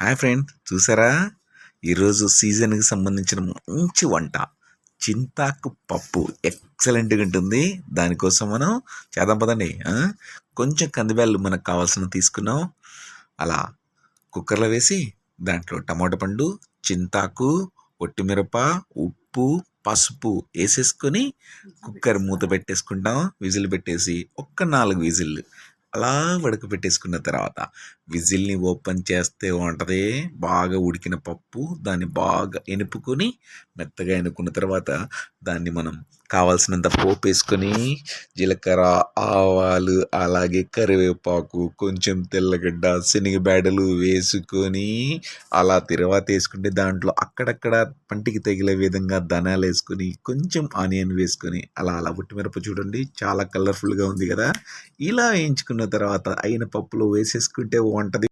Hi friend, చూసారా? ఈరోజు సీజన్కి సంబంధించిన మంచి వంట చింతాకు పప్పు ఎక్సలెంట్గా ఉంటుంది. దానికోసం మనం చేద్దాం పదండి. కొంచెం కందిబ్యాళ్ళు మనకు కావాల్సిన తీసుకున్నాం. అలా కుక్కర్లో వేసి దాంట్లో టమాటా పండు, చింతాకు, ఒట్టిమిరప, ఉప్పు, పసుపు వేసేసుకొని కుక్కర్ మూత పెట్టేసుకుంటాం. విజిల్ పెట్టేసి ఒక్క 4 విజిల్లు అలా ఉడకబెట్టేసుకున్న తర్వాత విజిల్ని ఓపెన్ చేస్తే ఉంటుంది బాగా ఉడికిన పప్పు. దాన్ని బాగా ఎనుపుకొని మెత్తగా ఎనుకున్న తర్వాత దాన్ని మనం కావాల్సినంత పోపు వేసుకొని జీలకర్ర, ఆవాలు, అలాగే కరివేపాకు, కొంచెం తెల్లగడ్డ, శనగబేడలు వేసుకొని అలా తర్వాత వేసుకుంటే దాంట్లో అక్కడక్కడ పంటికి తగిలే విధంగా ధనియాలు వేసుకొని కొంచెం ఆనియన్ వేసుకొని అలా అలా ఉట్టిమిరప చూడండి చాలా కలర్ఫుల్గా ఉంది కదా. ఇలా వేయించుకున్న తర్వాత అయిన పప్పులో వేసేసుకుంటే వంటది.